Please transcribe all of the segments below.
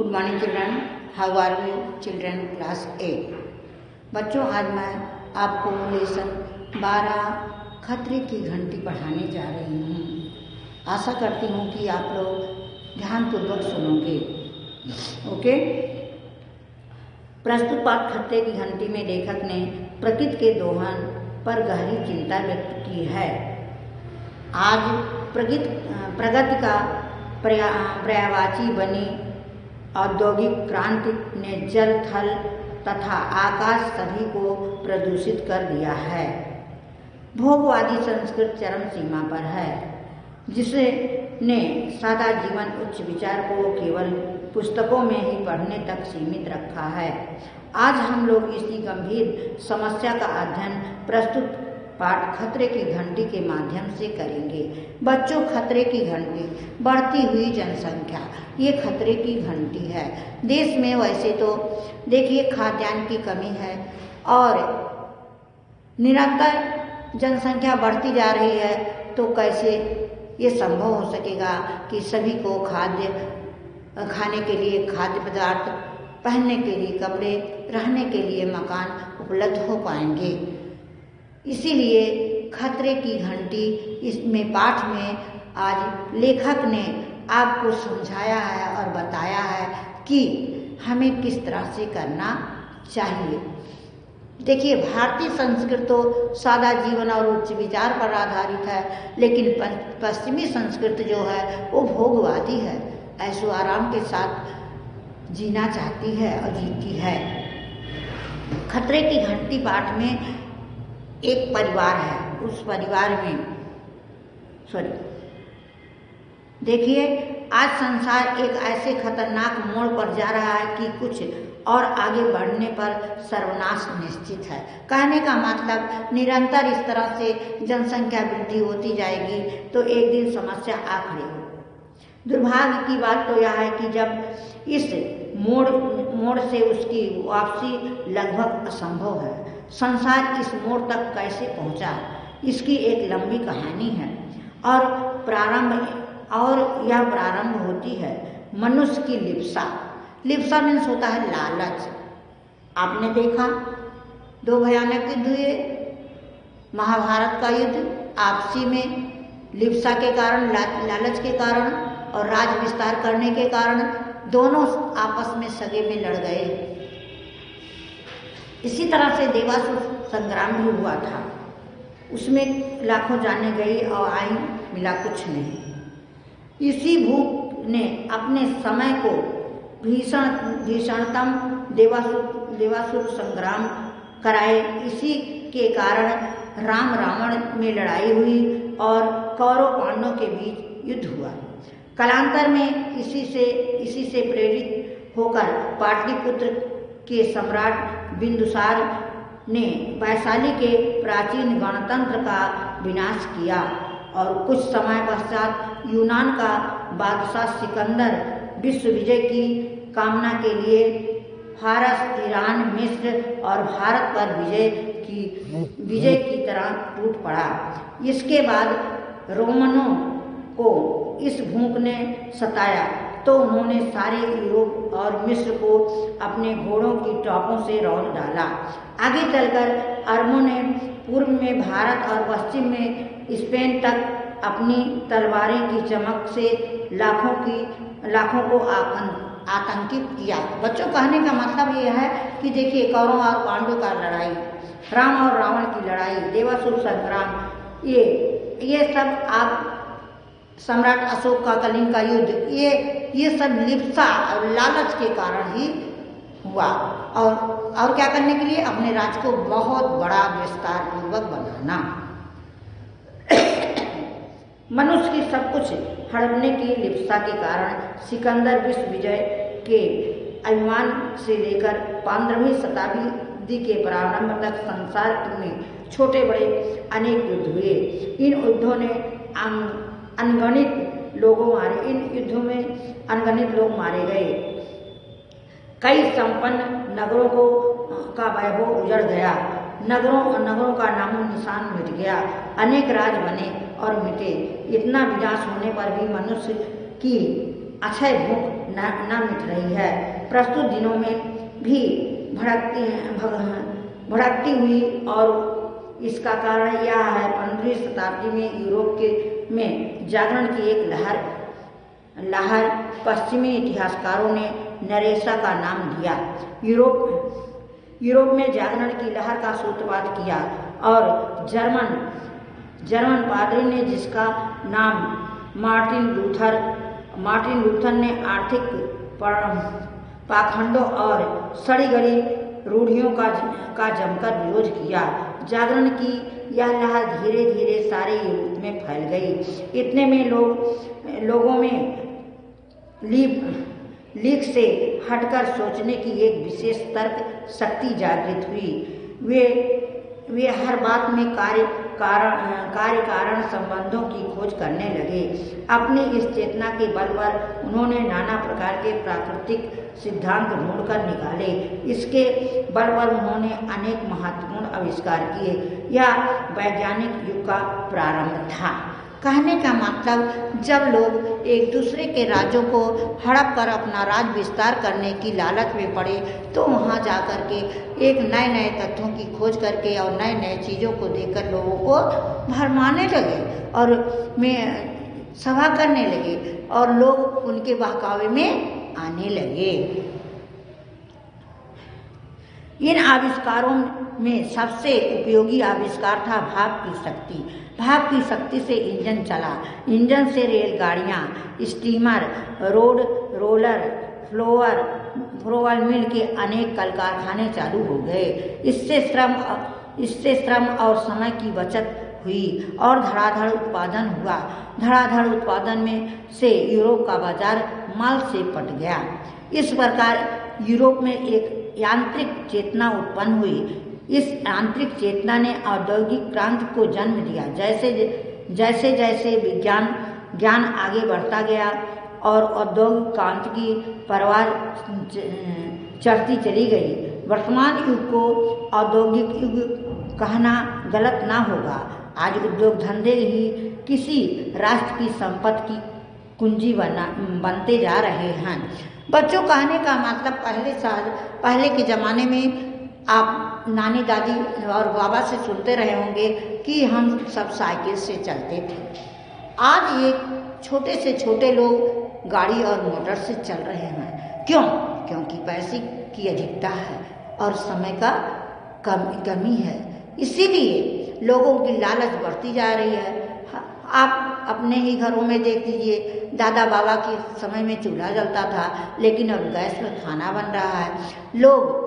Good morning children, how are you children class 8। बच्चों, आज मैं आपको लेसन 12 खतरे की घंटी पढ़ाने जा रही हूँ। आशा करती हूँ कि आप लोग ध्यानपूर्वक सुनोगे। ओके। प्रस्तुत पाठ खतरे की घंटी में लेखक ने प्रकृति के दोहन पर गहरी चिंता व्यक्त की है। आज प्रगति का पर्यायवाची बनी औद्योगिक क्रांति ने जल, थल तथा आकाश सभी को प्रदूषित कर दिया है। भोगवादी संस्कृति चरम सीमा पर है, जिसने सादा जीवन उच्च विचार को केवल पुस्तकों में ही पढ़ने तक सीमित रखा है। आज हम लोग इसी गंभीर समस्या का अध्ययन प्रस्तुत पाठ खतरे की घंटी के माध्यम से करेंगे। बच्चों, खतरे की घंटी, बढ़ती हुई जनसंख्या, ये खतरे की घंटी है। देश में वैसे तो देखिए खाद्यान्न की कमी है और निरंतर जनसंख्या बढ़ती जा रही है, तो कैसे ये संभव हो सकेगा कि सभी को खाने के लिए खाद्य पदार्थ, पहनने के लिए कपड़े, रहने के लिए मकान उपलब्ध हो पाएंगे। इसीलिए खतरे की घंटी इसमें पाठ में आज लेखक ने आपको समझाया है और बताया है कि हमें किस तरह से करना चाहिए। देखिए, भारतीय संस्कृति तो सादा जीवन और उच्च विचार पर आधारित है, लेकिन पश्चिमी संस्कृति जो है वो भोगवादी है, ऐशो आराम के साथ जीना चाहती है और जीती है। खतरे की घंटी पाठ में एक परिवार है, उस परिवार में देखिए, आज संसार एक ऐसे खतरनाक मोड़ पर जा रहा है कि कुछ और आगे बढ़ने पर सर्वनाश निश्चित है। कहने का मतलब, निरंतर इस तरह से जनसंख्या वृद्धि होती जाएगी तो एक दिन समस्या आ खड़ी होगी। दुर्भाग्य की बात तो यह है कि जब इस मोड़ से उसकी वापसी लगभग असंभव है। संसार इस मोड़ तक कैसे पहुंचा, इसकी एक लंबी कहानी है और यह प्रारंभ होती है मनुष्य की लिप्सा मीन्स होता है लालच। आपने देखा, दो भयानक युद्ध हुए, महाभारत का युद्ध, आपसी में लिप्सा के कारण, लालच के कारण और राज विस्तार करने के कारण दोनों आपस में सगे में लड़ गए। इसी तरह से देवासुर संग्राम भी हुआ था, उसमें लाखों जाने गई और आई, मिला कुछ नहीं। इसी भूख ने अपने समय को भीषणतम देवासुर संग्राम कराए। इसी के कारण राम रावण में लड़ाई हुई और कौरव पांडवों के बीच युद्ध हुआ। कालांतर में इसी से प्रेरित होकर पाटलिपुत्र के सम्राट बिंदुसार ने वैशाली के प्राचीन गणतंत्र का विनाश किया और कुछ समय पश्चात यूनान का बादशाह सिकंदर विश्व विजय की कामना के लिए फारस, ईरान, मिस्र और भारत पर विजय की तरह टूट पड़ा। इसके बाद रोमनों को इस भूख ने सताया तो उन्होंने सारे यूरोप और मिस्र को अपने घोड़ों की टॉपों से रौंद डाला। आगे चलकर अरबों ने पूर्व में भारत और पश्चिम में स्पेन तक अपनी तलवारें की चमक से लाखों को आतंकित किया। बच्चों, कहने का मतलब ये है कि देखिए, कौरव और पांडवों का लड़ाई, राम और रावण की लड़ाई, देवासुर संग्राम, ये सब आप सम्राट अशोक का कलिंग का युद्ध, ये सब लिप्सा और लालच के कारण ही हुआ। और क्या करने के लिए? अपने राज्य को बहुत बड़ा विस्तार पूर्वक बनाना। मनुष्य की सब कुछ हड़पने की लिप्सा के कारण सिकंदर विश्व विजय के अभिमान से लेकर 15वीं शताब्दी के प्रारंभ तक संसार में छोटे बड़े अनेक युद्ध हुए। इन युद्धों में अनगणित लोग मारे गए। कई संपन्न नगरों का वैभव उजड़ गया। नगरों का नामो निशान मिट गया। अनेक राज बने और मिटे। इतना विनाश होने पर भी मनुष्य की अक्षय भूख न मिट रही है। प्रस्तुत दिनों में भी भड़कती हुई और इसका कारण यह है 15वीं शताब्दी में यूरोप में जागरण की एक लहर पश्चिमी इतिहासकारों ने नरेशा का नाम दिया। यूरोप में जागरण की लहर का सूत्रपात किया और जर्मन पादरी ने, जिसका नाम मार्टिन लूथर ने आर्थिक पाखंडों और सड़ी गली रूढ़ियों का जमकर विरोध किया। जागरण की यह लहर धीरे धीरे सारे यूरोप में फैल गई। इतने में लोगों में लीक से हटकर सोचने की एक विशेष तर्क शक्ति जागृत हुई। वे हर बात में कार्य कारण संबंधों की खोज करने लगे। अपनी इस चेतना के बल पर उन्होंने नाना प्रकार के प्राकृतिक सिद्धांत ढूंढकर निकाले। इसके बल पर उन्होंने अनेक महत्वपूर्ण आविष्कार किए। यह वैज्ञानिक युग का प्रारंभ था। कहने का मतलब, जब लोग एक दूसरे के राज्यों को हड़प कर अपना राज विस्तार करने की लालच में पड़े, तो वहाँ जा कर के एक नए नए तथ्यों की खोज करके और नए नए चीज़ों को देखकर लोगों को भरमाने लगे और सभा करने लगे और लोग उनके बहकावे में आने लगे। इन आविष्कारों में सबसे उपयोगी आविष्कार था भाप की शक्ति। भाप की शक्ति से इंजन चला। इंजन से रेलगाड़ियाँ, steamer, road roller, flour mill के अनेक कल कारखाने चालू हो गए। इससे श्रम और समय की बचत हुई और धड़ाधड़ उत्पादन हुआ। धड़ाधड़ उत्पादन में से यूरोप का बाजार माल से पट गया। इस प्रकार यूरोप में एक यांत्रिक चेतना उत्पन्न हुई। इस यांत्रिक चेतना ने औद्योगिक क्रांति को जन्म दिया। जैसे जैसे ज्ञान आगे बढ़ता गया और औद्योगिक क्रांति की परवाह चढ़ती चली गई। वर्तमान युग को औद्योगिक युग कहना गलत ना होगा। आज उद्योग धंधे ही किसी राष्ट्र की संपत्ति की कुंजी बनते जा रहे हैं। बच्चों, कहने का मतलब, पहले के ज़माने में आप नानी दादी और बाबा से सुनते रहे होंगे कि हम सब साइकिल से चलते थे। आज ये छोटे से छोटे लोग गाड़ी और मोटर से चल रहे हैं। क्यों? क्योंकि पैसे की अधिकता है और समय का कमी है। इसीलिए लोगों की लालच बढ़ती जा रही है। आप अपने ही घरों में देख लीजिए, दादा बाबा के समय में चूल्हा जलता था, लेकिन अब गैस में खाना बन रहा है। लोग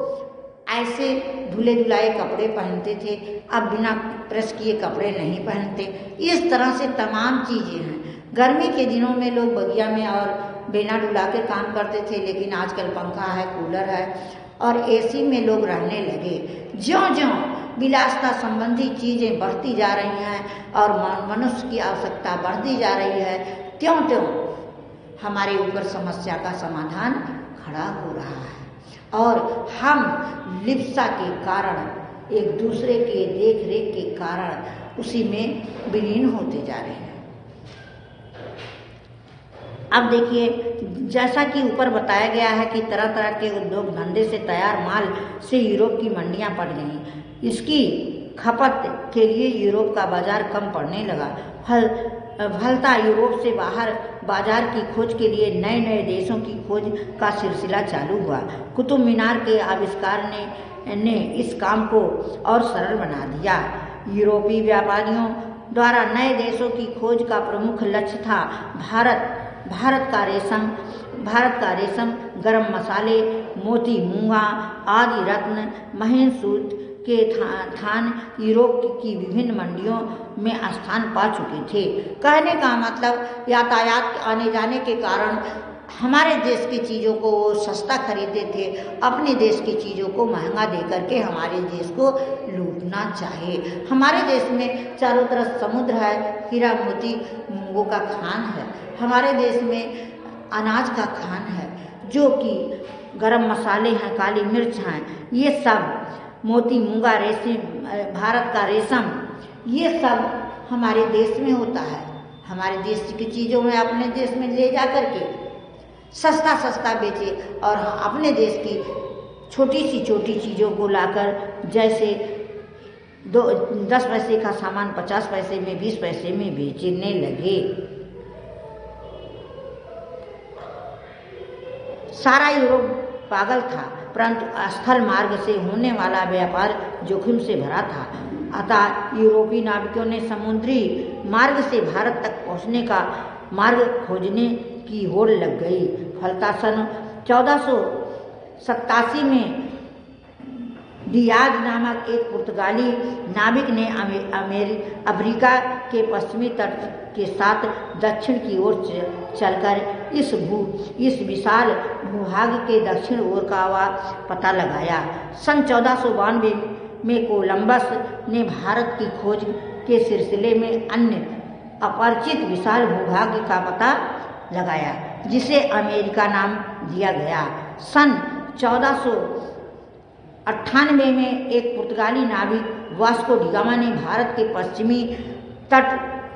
ऐसे धुले धुलाए कपड़े पहनते थे, अब बिना प्रेस किए कपड़े नहीं पहनते। इस तरह से तमाम चीज़ें हैं। गर्मी के दिनों में लोग बगिया में और बेना डुला के काम करते थे, लेकिन आजकल पंखा है, कूलर है और एसी में लोग रहने लगे। ज्यों-ज्यों विलासिता संबंधी चीज़ें बढ़ती जा रही हैं और मनुष्य की आवश्यकता बढ़ती जा रही है, त्यों-त्यों हमारे ऊपर समस्या का समाधान खड़ा हो रहा है और हम लिप्सा के कारण, एक दूसरे के देख रेख के कारण उसी में विलीन होते जा रहे हैं। अब देखिए, जैसा कि ऊपर बताया गया है कि तरह तरह के उद्योग धंधे से तैयार माल से यूरोप की मंडियां पड़ गईं। इसकी खपत के लिए यूरोप का बाजार कम पड़ने लगा। फलता यूरोप से बाहर बाजार की खोज के लिए नए नए देशों की खोज का सिलसिला चालू हुआ। कुतुब मीनार के आविष्कार ने इस काम को और सरल बना दिया। यूरोपीय व्यापारियों द्वारा नए देशों की खोज का प्रमुख लक्ष्य था भारत का रेशम, गरम मसाले, मोती मूंगा आदि रत्न, महीन सूत के थान यूरोप की विभिन्न मंडियों में स्थान पा चुके थे। कहने का मतलब, यातायात आने जाने के कारण हमारे देश की चीज़ों को वो सस्ता खरीदते थे। अपने देश की चीज़ों को महंगा दे करके हमारे देश को लूटना चाहिए। हमारे देश में चारों तरफ समुद्र है, हीरा मोती मूंगों का खान है। हमारे देश में अनाज का खान है, जो कि गरम मसाले हैं, काली मिर्च हैं, ये सब मोती मूंगा रेशम, भारत का रेशम, ये सब हमारे देश में होता है। हमारे देश की चीज़ों में अपने देश में ले जा करके सस्ता सस्ता बेचे और अपने देश की छोटी चीज़ों को लाकर जैसे 10 पैसे का सामान 50 पैसे में 20 पैसे में बेचने लगे। सारा यूरोप पागल था, परंतु स्थल मार्ग से होने वाला व्यापार जोखिम से भरा था। अतः यूरोपीय नाविकों ने समुद्री मार्ग से भारत तक पहुंचने का मार्ग खोजने की होड़ लग गई। फलतः सन 1487 में डियाज नामक एक पुर्तगाली नाविक ने अफ्रीका के पश्चिमी तट के साथ दक्षिण की ओर चलकर इस विशाल भूभाग के दक्षिण ओर का पता लगाया। सन 1492 में कोलंबस ने भारत की खोज के सिलसिले में अन्य अपरिचित विशाल भूभाग का पता लगाया, जिसे अमेरिका नाम दिया गया। सन 1498 में एक पुर्तगाली नाविक वास्को डी गामा ने भारत के पश्चिमी तट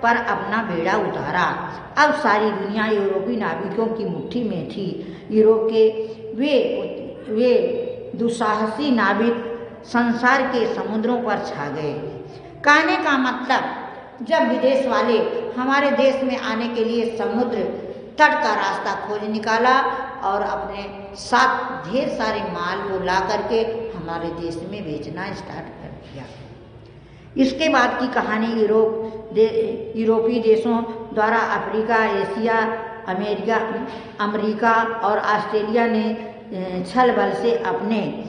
पर अपना बेड़ा उतारा। अब सारी दुनिया यूरोपीय नाविकों की मुट्ठी में थी। यूरोप के वे दुस्साहसी नाविक संसार के समुद्रों पर छा गए। कहने का मतलब, जब विदेश वाले हमारे देश में आने के लिए समुद्र तट का रास्ता खोज निकाला और अपने साथ ढेर सारे माल को ला करके हमारे देश में बेचना स्टार्ट कर दिया। इसके बाद की कहानी यूरोपीय देशों द्वारा अफ्रीका, एशिया, अमेरिका और ऑस्ट्रेलिया ने छल बल से अपने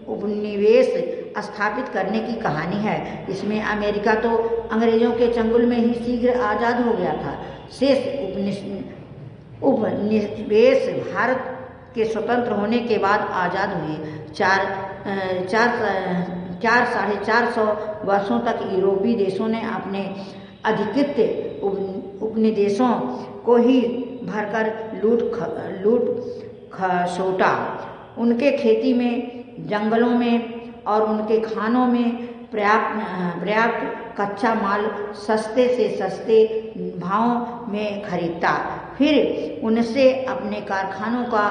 उपनिवेश स्थापित करने की कहानी है। इसमें अमेरिका तो अंग्रेजों के चंगुल में ही शीघ्र आज़ाद हो गया था। शेष उपनिवेश भारत के स्वतंत्र होने के बाद आज़ाद हुए। 400-450 वर्षों तक यूरोपीय देशों ने अपने अधिकृत उपनिवेशों को ही भरकर लूट खसोटा। उनके खेती में, जंगलों में और उनके खानों में पर्याप्त कच्चा माल सस्ते से सस्ते भावों में खरीदता, फिर उनसे अपने कारखानों का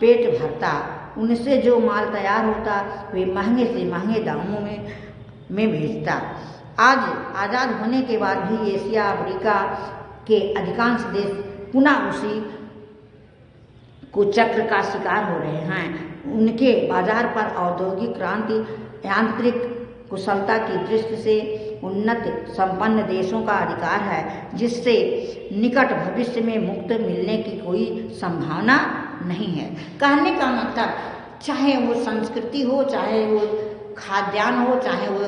पेट भरता। उनसे जो माल तैयार होता वे महंगे से महंगे दामों में बेचता। आज आज़ाद होने के बाद भी एशिया, अफ्रीका के अधिकांश देश पुनः उसी कुचक्र का शिकार हो रहे हैं। उनके बाजार पर औद्योगिक क्रांति, यांत्रिक कुशलता की दृष्टि से उन्नत संपन्न देशों का अधिकार है, जिससे निकट भविष्य में मुक्त मिलने की कोई संभावना नहीं है। कहने का मतलब, चाहे वो संस्कृति हो, चाहे वो खाद्यान्न हो, चाहे वो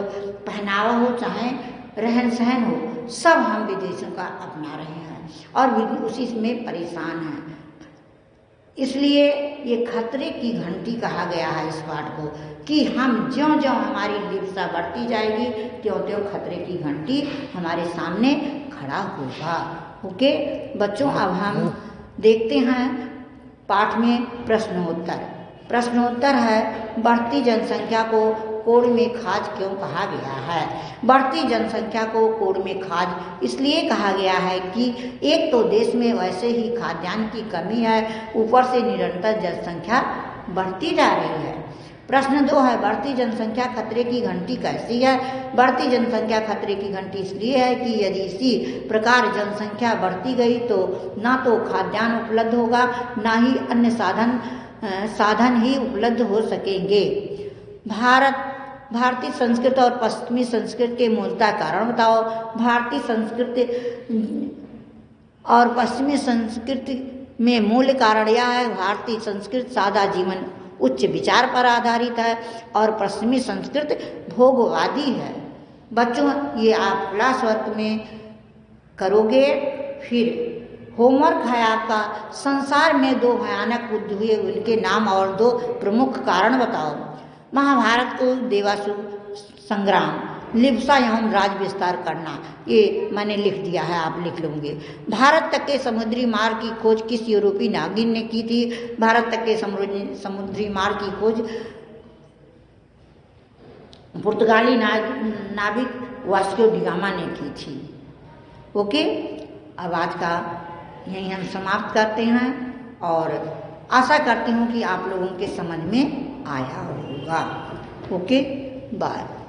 पहनावा हो, चाहे रहन सहन हो, सब हम विदेशों का अपना रहे हैं और उसी में परेशान हैं। इसलिए ये खतरे की घंटी कहा गया है इस पाठ को, कि हम ज्यों-ज्यों हमारी लिप्सा बढ़ती जाएगी त्यों-त्यों खतरे की घंटी हमारे सामने खड़ा होगा। ओके बच्चों, अब हम देखते हैं पाठ में प्रश्नोत्तर है, बढ़ती जनसंख्या को कोड़ में खाज क्यों कहा गया है? बढ़ती जनसंख्या को कोड़ में खाज इसलिए कहा गया है कि एक तो देश में वैसे ही खाद्यान्न की कमी है, ऊपर से निरंतर जनसंख्या बढ़ती जा रही है। प्रश्न 2 है, बढ़ती जनसंख्या खतरे की घंटी कैसी है? बढ़ती जनसंख्या खतरे की घंटी इसलिए है कि यदि इसी प्रकार जनसंख्या बढ़ती गई तो ना तो खाद्यान्न उपलब्ध होगा, ना ही अन्य साधन ही उपलब्ध हो सकेंगे। भारतीय संस्कृति और पश्चिमी संस्कृति के मूलतः कारण बताओ। भारतीय संस्कृति और पश्चिमी संस्कृति में मूल कारण यह है, भारतीय संस्कृति सादा जीवन उच्च विचार पर आधारित है और पश्चिमी संस्कृति भोगवादी है। बच्चों, ये आप क्लास वर्क में करोगे। फिर होमवर्क है आपका, संसार में 2 भयानक युद्ध हुए, उनके नाम और 2 प्रमुख कारण बताओ। महाभारत को देवासुर संग्राम, लिप्सा एवं राज विस्तार करना, ये मैंने लिख दिया है, आप लिख लोगे। भारत तक के समुद्री मार्ग की खोज किस यूरोपीय नाविक ने की थी? भारत तक के समुद्री मार्ग की खोज पुर्तगाली नाविक वास्को डी गामा ने की थी। ओके, अब आज का यहीं हम समाप्त करते हैं और आशा करती हूँ कि आप लोगों के समझ में आया होगा। Okay, bye.